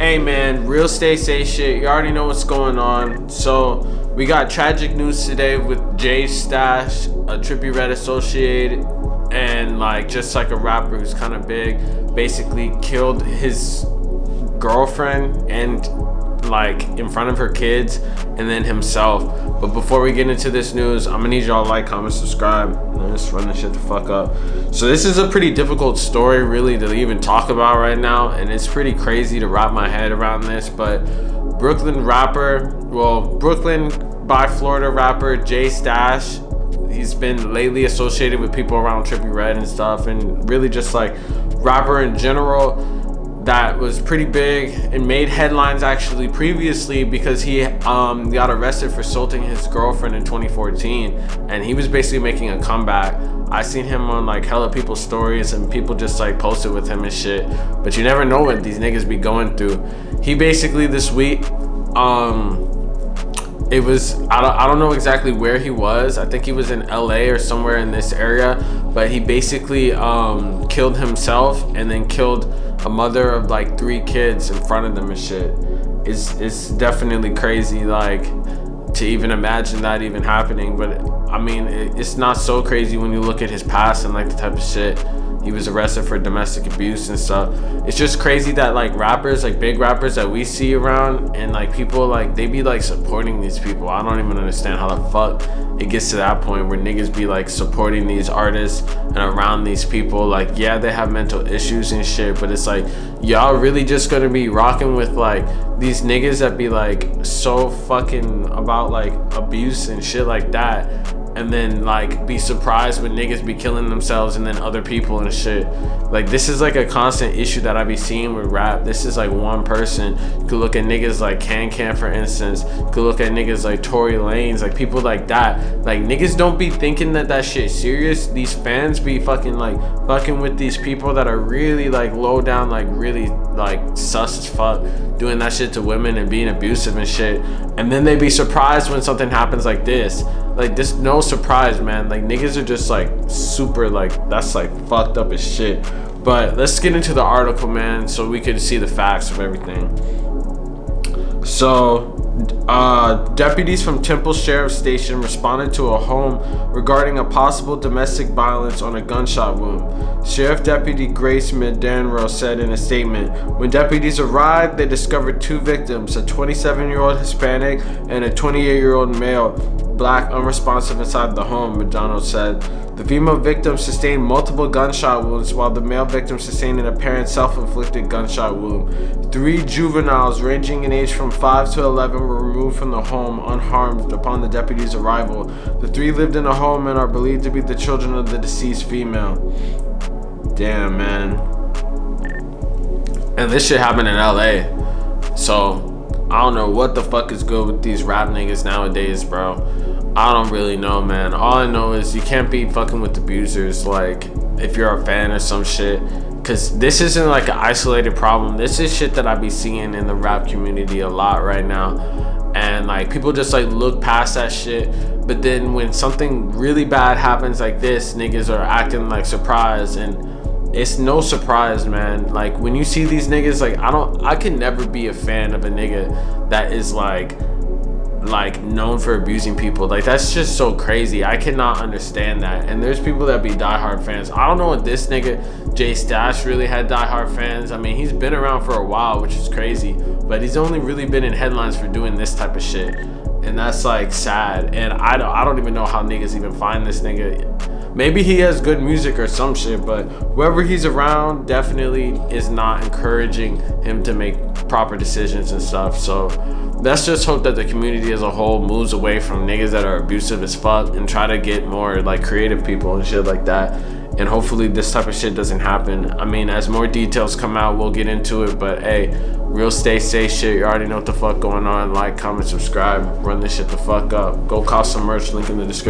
Hey man, real stay say shit. You already know what's going on. So we got tragic news today with Jay Stash, a Trippie Redd associate, and just a rapper who's kind of big, basically killed his girlfriend and in front of her kids and then himself. But before we get into this news, I'm gonna need y'all to like, comment, subscribe. Let's run this shit the fuck up. So this is a pretty difficult story really to even talk about right now, and it's pretty crazy to wrap my head around this. But Brooklyn by Florida rapper Jay Stash, he's been lately associated with people around Trippie Redd and stuff, and really just rapper in general that was pretty big and made headlines actually previously because he got arrested for assaulting his girlfriend in 2014, and he was basically making a comeback. I seen him on hella people's stories, and people just posted with him and shit, but you never know what these niggas be going through. He basically this week it was I don't know exactly where he was. I think he was in LA or somewhere in this area, but he basically killed himself and then killed a mother of 3 kids in front of them and shit. It's definitely crazy to even imagine that even happening, but I mean it's not so crazy when you look at his past and the type of shit he was arrested for, domestic abuse and stuff. It's just crazy that rappers, big rappers that we see around, and people they be supporting these people. I don't even understand how the fuck it gets to that point where niggas be supporting these artists and around these people. Yeah, they have mental issues and shit, but it's y'all really just gonna be rocking with these niggas that be so fucking about abuse and shit like that, and then be surprised when niggas be killing themselves and then other people and shit. This is a constant issue that I be seeing with rap. This is one person. You could look at niggas Can for instance. You could look at niggas Tory Lanez, people like that. Niggas don't be thinking that shit serious. These fans be fucking with these people that are really low down, really sus as fuck, doing that shit to women and being abusive and shit, and then they be surprised when something happens like this. This no surprise, man. Niggas are just super that's fucked up as shit. But let's get into the article, man, so we can see the facts of everything. So deputies from Temple Sheriff Station responded to a home regarding a possible domestic violence on a gunshot wound. Sheriff Deputy Grace Medanro said in a statement, when deputies arrived, they discovered 2 victims, a 27-year-old Hispanic and a 28-year-old male, black, unresponsive inside the home, Medanro said. The female victim sustained multiple gunshot wounds, while the male victim sustained an apparent self-inflicted gunshot wound. 3 juveniles ranging in age from 5 to 11 were removed from the home unharmed upon the deputies' arrival. The 3 lived in a home and are believed to be the children of the deceased female. Damn, man. And this shit happened in LA. So I don't know what the fuck is good with these rap niggas nowadays, bro. I don't really know, man. All I know is you can't be fucking with abusers if you're a fan or some shit, because this isn't an isolated problem. This is shit that I be seeing in the rap community a lot right now, and people just look past that shit. But then when something really bad happens like this, niggas are acting surprised, and it's no surprise, man. When you see these niggas, I can never be a fan of a nigga that is known for abusing people. That's just so crazy. I cannot understand that. And there's people that be diehard fans. I don't know what this nigga Jay Stash really had diehard fans. I mean, he's been around for a while, which is crazy, but he's only really been in headlines for doing this type of shit, and that's sad. And I don't even know how niggas even find this nigga. Maybe he has good music or some shit, but whoever he's around definitely is not encouraging him to make proper decisions and stuff. So let's just hope that the community as a whole moves away from niggas that are abusive as fuck and try to get more creative people and shit like that. And hopefully this type of shit doesn't happen. I mean, as more details come out, we'll get into it. But hey, real stay safe shit. You already know what the fuck going on. Like, comment, subscribe, run this shit the fuck up. Go cop some merch, link in the description.